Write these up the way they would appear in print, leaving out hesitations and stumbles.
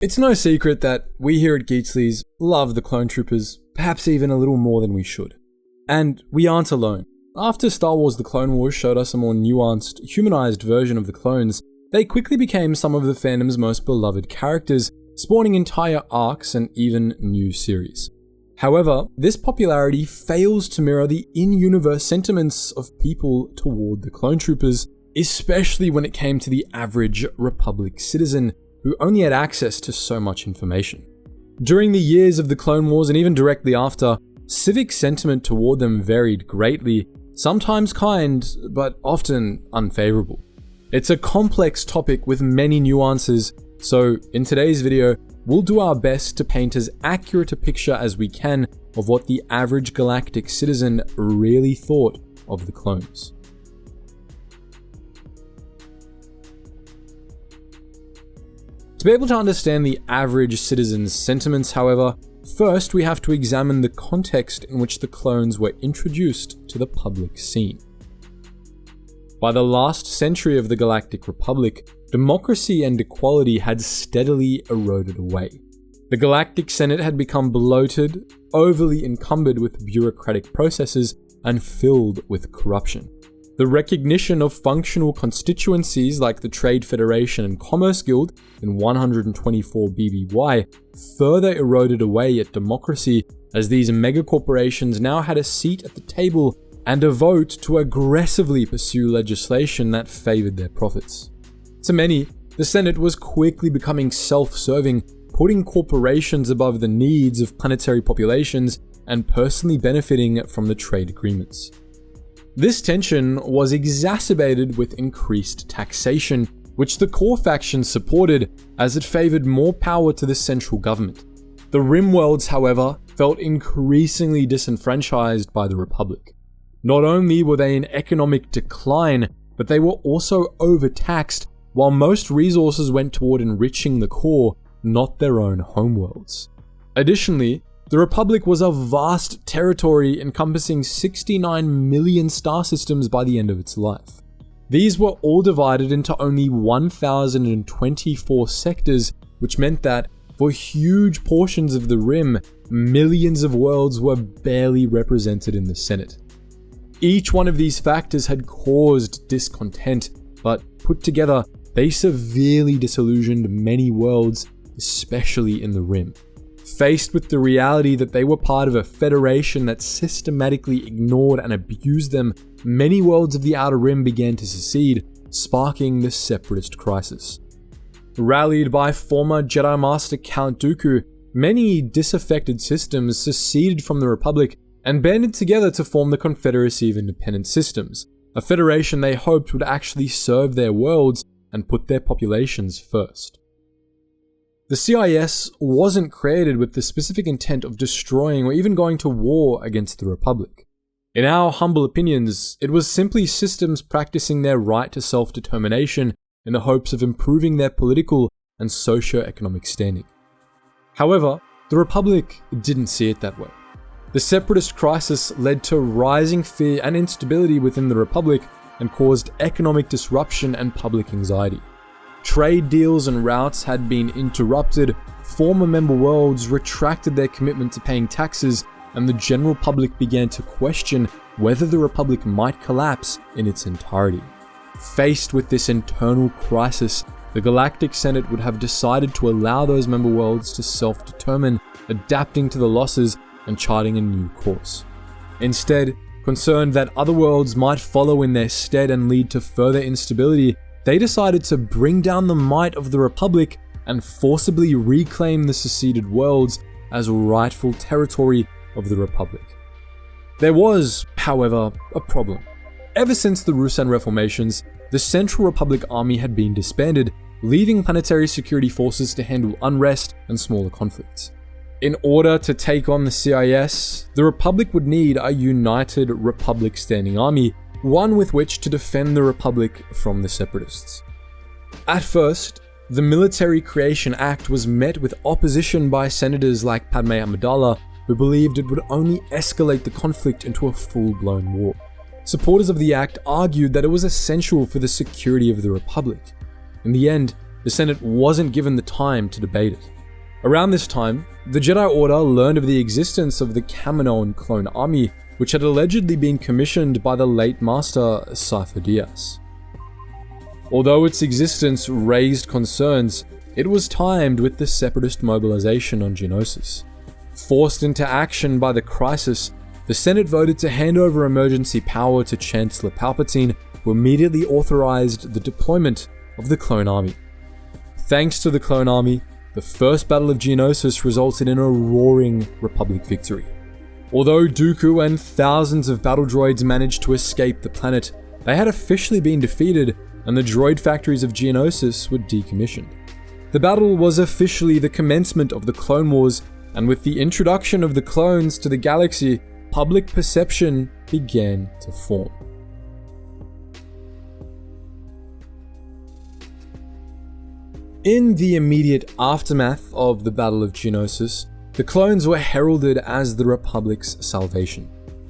It's no secret that we here at Geetsly's love the clone troopers, perhaps even a little more than we should. And we aren't alone. After Star Wars The Clone Wars showed us a more nuanced, humanized version of the clones, they quickly became some of the fandom's most beloved characters, spawning entire arcs and even new series. However, this popularity fails to mirror the in-universe sentiments of people toward the clone troopers, especially when it came to the average Republic citizen, who only had access to so much information. During the years of the Clone Wars and even directly after, civic sentiment toward them varied greatly, sometimes kind, but often unfavorable. It's a complex topic with many nuances, so in today's video, we'll do our best to paint as accurate a picture as we can of what the average galactic citizen really thought of the clones. To be able to understand the average citizen's sentiments, however, first we have to examine the context in which the clones were introduced to the public scene. By the last century of the Galactic Republic, democracy and equality had steadily eroded away. The Galactic Senate had become bloated, overly encumbered with bureaucratic processes, and filled with corruption. The recognition of functional constituencies like the Trade Federation and Commerce Guild in 124 BBY further eroded away at democracy, as these megacorporations now had a seat at the table and a vote to aggressively pursue legislation that favored their profits. To many, the Senate was quickly becoming self-serving, putting corporations above the needs of planetary populations and personally benefiting from the trade agreements. This tension was exacerbated with increased taxation, which the core faction supported as it favored more power to the central government. The Rimworlds, however, felt increasingly disenfranchised by the Republic. Not only were they in economic decline, but they were also overtaxed, while most resources went toward enriching the core, not their own homeworlds. Additionally, the Republic was a vast territory encompassing 69 million star systems by the end of its life. These were all divided into only 1,024 sectors, which meant that, for huge portions of the Rim, millions of worlds were barely represented in the Senate. Each one of these factors had caused discontent, but put together, they severely disillusioned many worlds, especially in the Rim. Faced with the reality that they were part of a federation that systematically ignored and abused them, many worlds of the Outer Rim began to secede, sparking the Separatist crisis. Rallied by former Jedi Master Count Dooku, many disaffected systems seceded from the Republic and banded together to form the Confederacy of Independent Systems, a federation they hoped would actually serve their worlds and put their populations first. The CIS wasn't created with the specific intent of destroying or even going to war against the Republic. In our humble opinions, it was simply systems practicing their right to self-determination in the hopes of improving their political and socio-economic standing. However, the Republic didn't see it that way. The Separatist crisis led to rising fear and instability within the Republic and caused economic disruption and public anxiety. Trade deals and routes had been interrupted, former member worlds retracted their commitment to paying taxes, and the general public began to question whether the Republic might collapse in its entirety. Faced with this internal crisis, the Galactic Senate would have decided to allow those member worlds to self-determine, adapting to the losses and charting a new course. Instead, concerned that other worlds might follow in their stead and lead to further instability, they decided to bring down the might of the Republic and forcibly reclaim the seceded worlds as rightful territory of the Republic. There was, however, a problem. Ever since the Ruusan Reformations, the Central Republic Army had been disbanded, leaving planetary security forces to handle unrest and smaller conflicts. In order to take on the CIS, the Republic would need a united Republic standing army, one with which to defend the Republic from the Separatists. At first, the Military Creation Act was met with opposition by senators like Padme Amidala, who believed it would only escalate the conflict into a full-blown war. Supporters of the act argued that it was essential for the security of the Republic. In the end, the Senate wasn't given the time to debate it. Around this time, the Jedi Order learned of the existence of the Kaminoan clone army, which had allegedly been commissioned by the late Master Sifo Dyas. Although its existence raised concerns, it was timed with the Separatist mobilization on Geonosis. Forced into action by the crisis, the Senate voted to hand over emergency power to Chancellor Palpatine, who immediately authorized the deployment of the clone army. Thanks to the clone army, the First Battle of Geonosis resulted in a roaring Republic victory. Although Dooku and thousands of battle droids managed to escape the planet, they had officially been defeated and the droid factories of Geonosis were decommissioned. The battle was officially the commencement of the Clone Wars, and with the introduction of the clones to the galaxy, public perception began to form. In the immediate aftermath of the Battle of Geonosis, the clones were heralded as the Republic's salvation.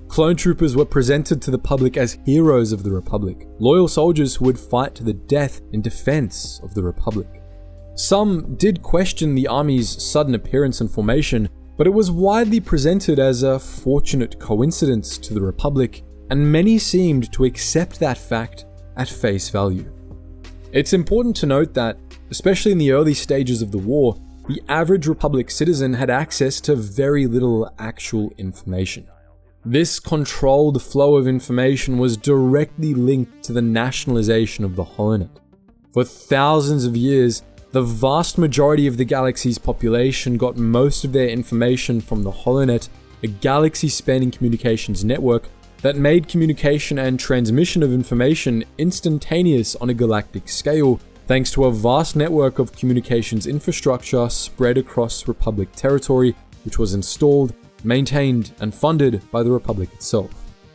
Clone troopers were presented to the public as heroes of the Republic, loyal soldiers who would fight to the death in defense of the Republic. Some did question the army's sudden appearance and formation, but it was widely presented as a fortunate coincidence to the Republic, and many seemed to accept that fact at face value. It's important to note that, especially in the early stages of the war, the average Republic citizen had access to very little actual information. This controlled flow of information was directly linked to the nationalization of the holonet. For thousands of years, the vast majority of the galaxy's population got most of their information from the holonet, a galaxy-spanning communications network that made communication and transmission of information instantaneous on a galactic scale, thanks to a vast network of communications infrastructure spread across Republic territory, which was installed, maintained, and funded by the Republic itself.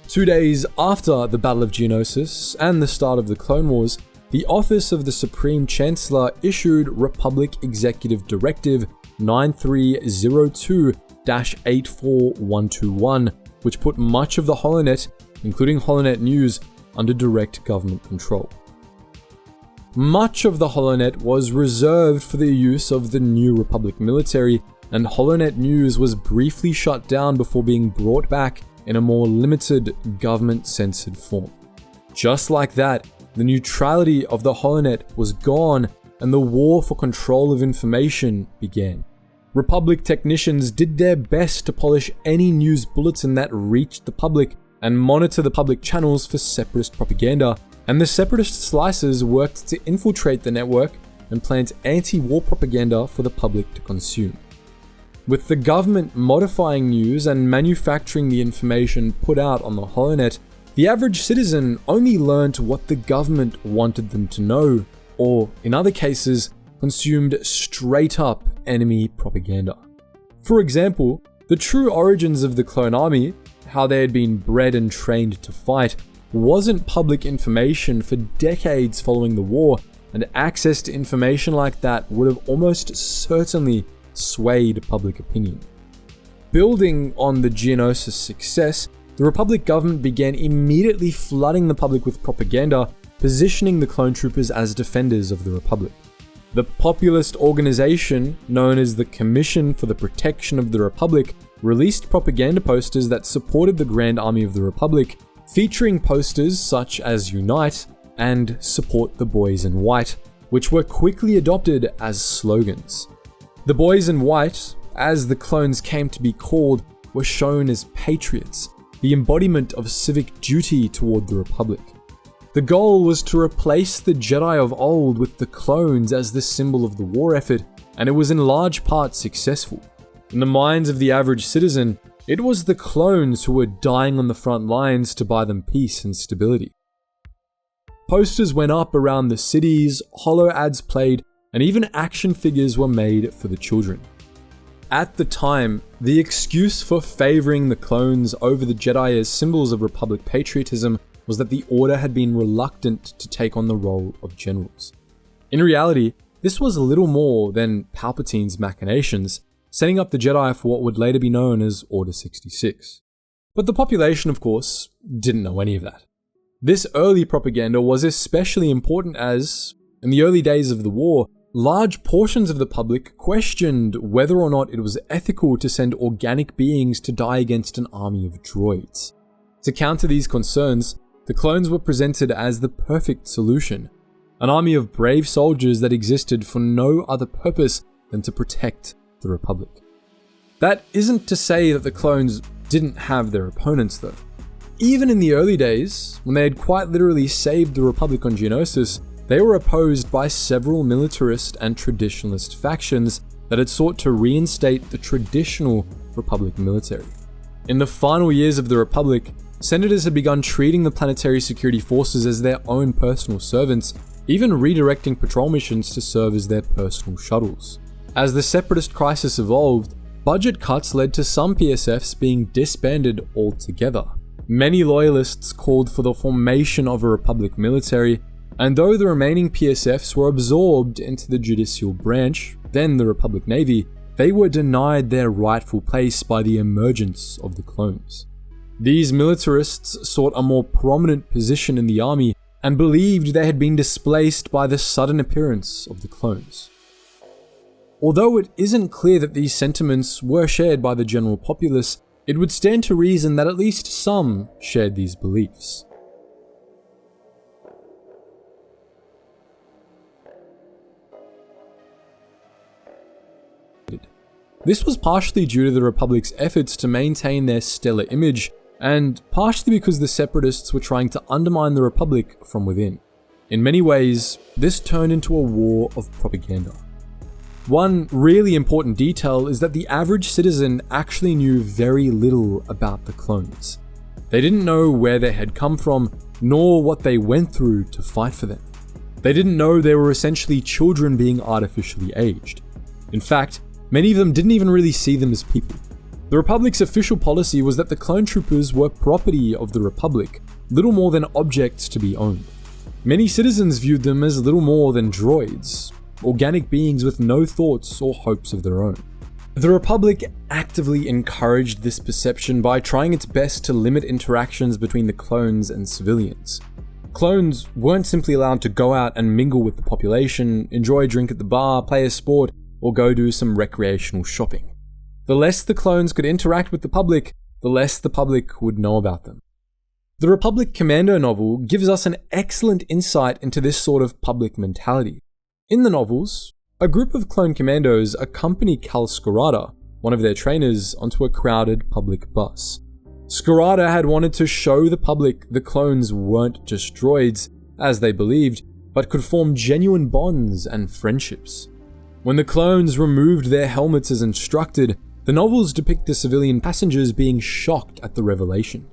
2 days after the Battle of Geonosis and the start of the Clone Wars, the Office of the Supreme Chancellor issued Republic Executive Directive 9302-84121, which put much of the holonet, including holonet news, under direct government control. Much of the holonet was reserved for the use of the New Republic military, and holonet news was briefly shut down before being brought back in a more limited, government-censored form. Just like that, the neutrality of the holonet was gone, and the war for control of information began. Republic technicians did their best to polish any news bulletin that reached the public and monitor the public channels for separatist propaganda, and the separatist slicers worked to infiltrate the network and plant anti-war propaganda for the public to consume. With the government modifying news and manufacturing the information put out on the holonet, the average citizen only learned what the government wanted them to know, or in other cases, consumed straight up enemy propaganda. For example, the true origins of the clone army, how they had been bred and trained to fight, wasn't public information for decades following the war, and access to information like that would have almost certainly swayed public opinion. Building on the Geonosis success, the Republic government began immediately flooding the public with propaganda, positioning the clone troopers as defenders of the Republic. The populist organization, known as the Commission for the Protection of the Republic, released propaganda posters that supported the Grand Army of the Republic, featuring posters such as Unite and Support the Boys in White, which were quickly adopted as slogans. The Boys in White, as the clones came to be called, were shown as patriots, the embodiment of civic duty toward the Republic. The goal was to replace the Jedi of old with the clones as the symbol of the war effort, and it was in large part successful. In the minds of the average citizen, it was the clones who were dying on the front lines to buy them peace and stability. Posters went up around the cities, holo ads played, and even action figures were made for the children. At the time, the excuse for favoring the clones over the Jedi as symbols of Republic patriotism was that the Order had been reluctant to take on the role of generals. In reality, this was little more than Palpatine's machinations, setting up the Jedi for what would later be known as Order 66. But the population, of course, didn't know any of that. This early propaganda was especially important as, in the early days of the war, large portions of the public questioned whether or not it was ethical to send organic beings to die against an army of droids. To counter these concerns, the clones were presented as the perfect solution, an army of brave soldiers that existed for no other purpose than to protect the Republic. That isn't to say that the clones didn't have their opponents though. Even in the early days, when they had quite literally saved the Republic on Geonosis, they were opposed by several militarist and traditionalist factions that had sought to reinstate the traditional Republic military. In the final years of the Republic, senators had begun treating the planetary security forces as their own personal servants, even redirecting patrol missions to serve as their personal shuttles. As the separatist crisis evolved, budget cuts led to some PSFs being disbanded altogether. Many loyalists called for the formation of a Republic military, and though the remaining PSFs were absorbed into the judicial branch, then the Republic Navy, they were denied their rightful place by the emergence of the clones. These militarists sought a more prominent position in the army and believed they had been displaced by the sudden appearance of the clones. Although it isn't clear that these sentiments were shared by the general populace, it would stand to reason that at least some shared these beliefs. This was partially due to the Republic's efforts to maintain their stellar image, and partially because the Separatists were trying to undermine the Republic from within. In many ways, this turned into a war of propaganda. One really important detail is that the average citizen actually knew very little about the clones. They didn't know where they had come from, nor what they went through to fight for them. They didn't know they were essentially children being artificially aged. In fact, many of them didn't even really see them as people. The Republic's official policy was that the clone troopers were property of the Republic, little more than objects to be owned. Many citizens viewed them as little more than droids, organic beings with no thoughts or hopes of their own. The Republic actively encouraged this perception by trying its best to limit interactions between the clones and civilians. Clones weren't simply allowed to go out and mingle with the population, enjoy a drink at the bar, play a sport, or go do some recreational shopping. The less the clones could interact with the public, the less the public would know about them. The Republic Commando novel gives us an excellent insight into this sort of public mentality. In the novels, a group of clone commandos accompany Cal Scarada, one of their trainers, onto a crowded public bus. Scarada had wanted to show the public the clones weren't just droids, as they believed, but could form genuine bonds and friendships. When the clones removed their helmets as instructed, the novels depict the civilian passengers being shocked at the revelation.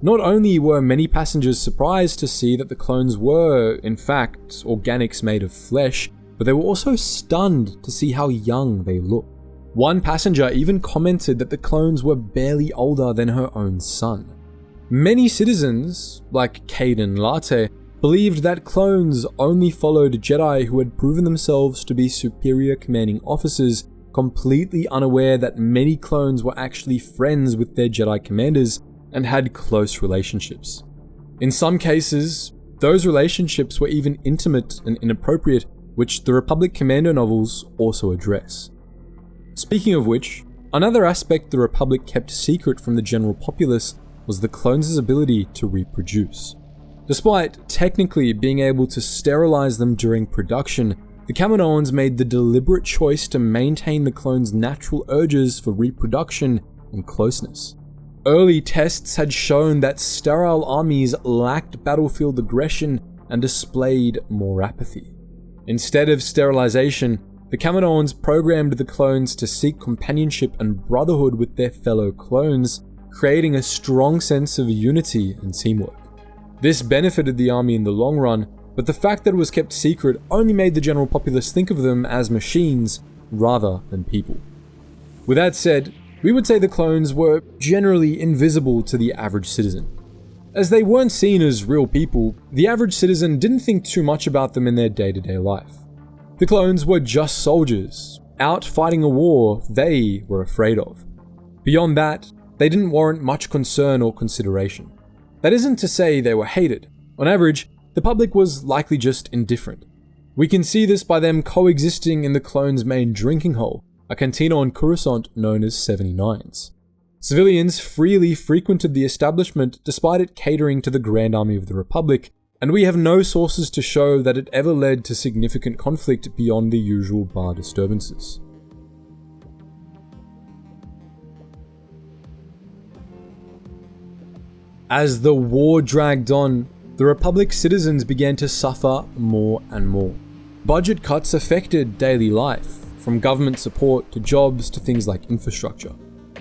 Not only were many passengers surprised to see that the clones were, in fact, organics made of flesh, but they were also stunned to see how young they looked. One passenger even commented that the clones were barely older than her own son. Many citizens, like Caden Latte, believed that clones only followed Jedi who had proven themselves to be superior commanding officers, completely unaware that many clones were actually friends with their Jedi commanders and had close relationships. In some cases, those relationships were even intimate and inappropriate, which the Republic Commando novels also address. Speaking of which, another aspect the Republic kept secret from the general populace was the clones' ability to reproduce. Despite technically being able to sterilize them during production, the Kaminoans made the deliberate choice to maintain the clones' natural urges for reproduction and closeness. Early tests had shown that sterile armies lacked battlefield aggression and displayed more apathy. Instead of sterilization, the Kaminoans programmed the clones to seek companionship and brotherhood with their fellow clones, creating a strong sense of unity and teamwork. This benefited the army in the long run, but the fact that it was kept secret only made the general populace think of them as machines rather than people. With that said, we would say the clones were generally invisible to the average citizen. As they weren't seen as real people, the average citizen didn't think too much about them in their day-to-day life. The clones were just soldiers, out fighting a war they were afraid of. Beyond that, they didn't warrant much concern or consideration. That isn't to say they were hated. On average, the public was likely just indifferent. We can see this by them coexisting in the clones' main drinking hole, a cantina on Coruscant known as 79's. Civilians freely frequented the establishment despite it catering to the Grand Army of the Republic, and we have no sources to show that it ever led to significant conflict beyond the usual bar disturbances. As the war dragged on, the Republic's citizens began to suffer more and more. Budget cuts affected daily life, from government support to jobs to things like infrastructure.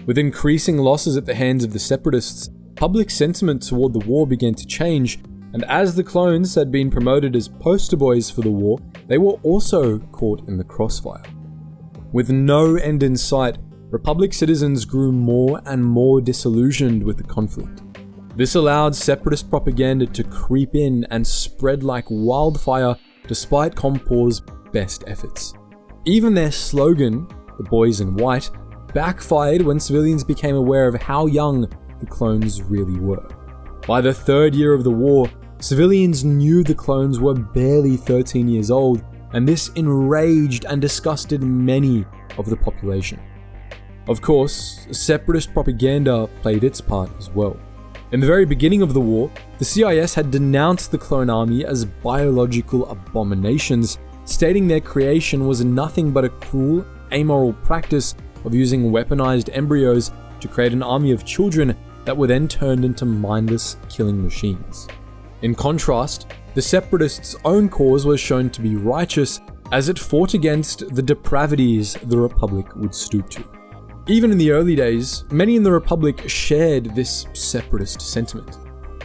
With increasing losses at the hands of the Separatists, public sentiment toward the war began to change, and as the clones had been promoted as poster boys for the war, they were also caught in the crossfire. With no end in sight, Republic citizens grew more and more disillusioned with the conflict. This allowed Separatist propaganda to creep in and spread like wildfire despite Compor's best efforts. Even their slogan, "The Boys in White," backfired when civilians became aware of how young the clones really were. By the third year of the war, civilians knew the clones were barely 13 years old, and this enraged and disgusted many of the population. Of course, Separatist propaganda played its part as well. In the very beginning of the war, the CIS had denounced the clone army as biological abominations, stating their creation was nothing but a cruel, amoral practice of using weaponized embryos to create an army of children that were then turned into mindless killing machines. In contrast, the Separatists' own cause was shown to be righteous as it fought against the depravities the Republic would stoop to. Even in the early days, many in the Republic shared this separatist sentiment.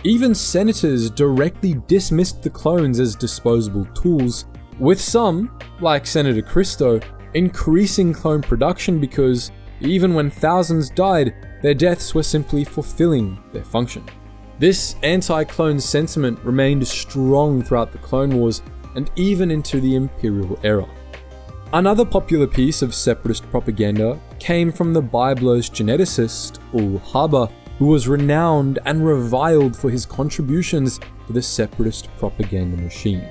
Even senators directly dismissed the clones as disposable tools, with some, like Senator Christo, increasing clone production because, even when thousands died, their deaths were simply fulfilling their function. This anti-clone sentiment remained strong throughout the Clone Wars and even into the Imperial era. Another popular piece of separatist propaganda came from the Biblos geneticist Ul Haber, who was renowned and reviled for his contributions to the separatist propaganda machine.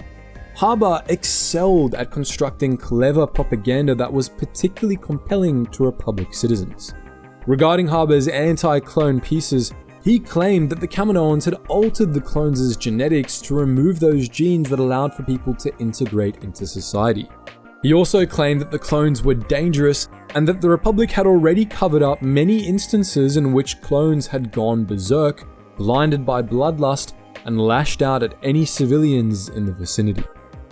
Haber excelled at constructing clever propaganda that was particularly compelling to Republic citizens. Regarding Haber's anti-clone pieces, he claimed that the Kaminoans had altered the clones' genetics to remove those genes that allowed for people to integrate into society. He also claimed that the clones were dangerous and that the Republic had already covered up many instances in which clones had gone berserk, blinded by bloodlust, and lashed out at any civilians in the vicinity.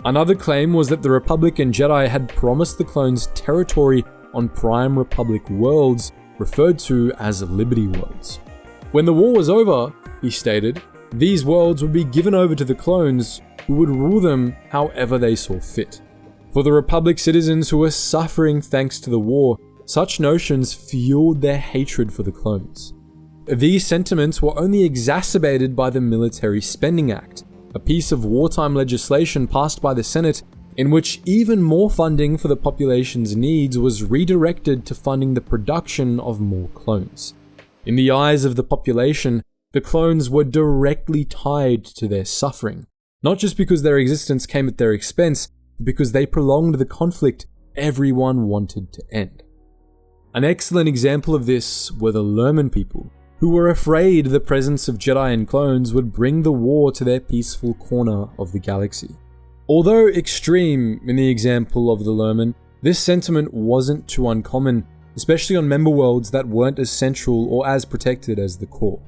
Another claim was that the Republic and Jedi had promised the clones territory on Prime Republic worlds, referred to as Liberty Worlds. When the war was over, he stated, these worlds would be given over to the clones, who would rule them however they saw fit. For the Republic citizens who were suffering thanks to the war, such notions fueled their hatred for the clones. These sentiments were only exacerbated by the Military Spending Act, a piece of wartime legislation passed by the Senate in which even more funding for the population's needs was redirected to funding the production of more clones. In the eyes of the population, the clones were directly tied to their suffering, not just because their existence came at their expense, because they prolonged the conflict everyone wanted to end. An excellent example of this were the Lerman people, who were afraid the presence of Jedi and clones would bring the war to their peaceful corner of the galaxy. Although extreme in the example of the Lerman, this sentiment wasn't too uncommon, especially on member worlds that weren't as central or as protected as the core.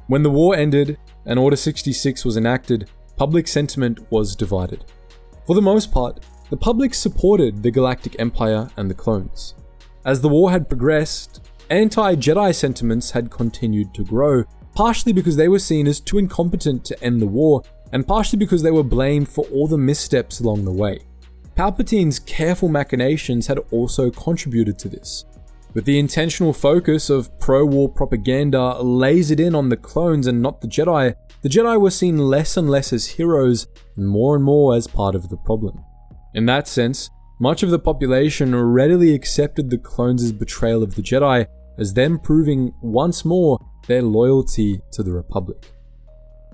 When the war ended and Order 66 was enacted, public sentiment was divided. For the most part, the public supported the Galactic Empire and the clones. As the war had progressed, anti-Jedi sentiments had continued to grow, partially because they were seen as too incompetent to end the war, and partially because they were blamed for all the missteps along the way. Palpatine's careful machinations had also contributed to this. With the intentional focus of pro-war propaganda lasered in on the clones and not the Jedi were seen less and less as heroes and more as part of the problem. In that sense, much of the population readily accepted the clones' betrayal of the Jedi as them proving once more their loyalty to the Republic.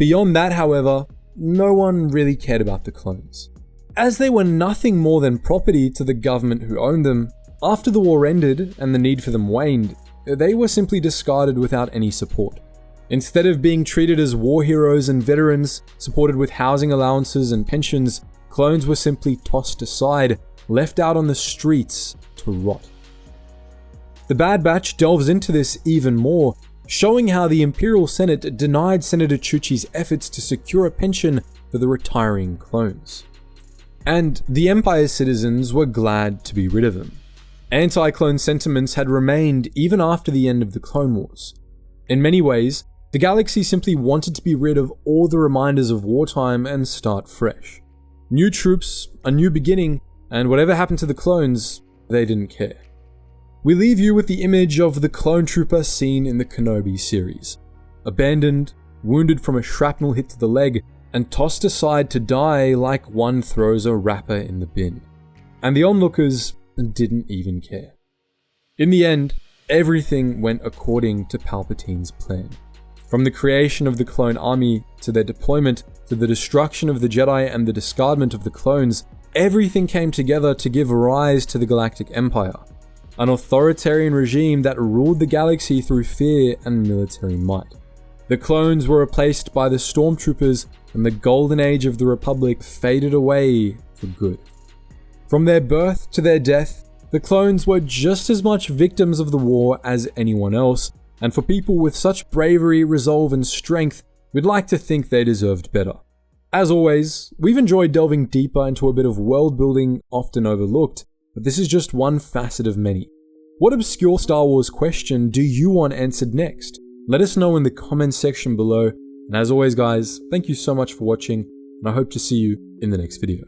Beyond that, however, no one really cared about the clones. As they were nothing more than property to the government who owned them, after the war ended and the need for them waned, they were simply discarded without any support. Instead of being treated as war heroes and veterans, supported with housing allowances and pensions, clones were simply tossed aside, left out on the streets to rot. The Bad Batch delves into this even more, showing how the Imperial Senate denied Senator Chuchi's efforts to secure a pension for the retiring clones. And the Empire's citizens were glad to be rid of them. Anti-clone sentiments had remained even after the end of the Clone Wars. In many ways, the galaxy simply wanted to be rid of all the reminders of wartime and start fresh. New troops, a new beginning, and whatever happened to the clones, they didn't care. We leave you with the image of the clone trooper seen in the Kenobi series. Abandoned, wounded from a shrapnel hit to the leg, and tossed aside to die like one throws a wrapper in the bin. And the onlookers didn't even care. In the end, everything went according to Palpatine's plan. From the creation of the clone army, to their deployment, to the destruction of the Jedi and the discardment of the clones, everything came together to give rise to the Galactic Empire, an authoritarian regime that ruled the galaxy through fear and military might. The clones were replaced by the stormtroopers, and the golden age of the Republic faded away for good. From their birth to their death, the clones were just as much victims of the war as anyone else, and for people with such bravery, resolve, and strength, we'd like to think they deserved better. As always, we've enjoyed delving deeper into a bit of world building often overlooked, but this is just one facet of many. What obscure Star Wars question do you want answered next? Let us know in the comments section below, and as always guys, thank you so much for watching, and I hope to see you in the next video.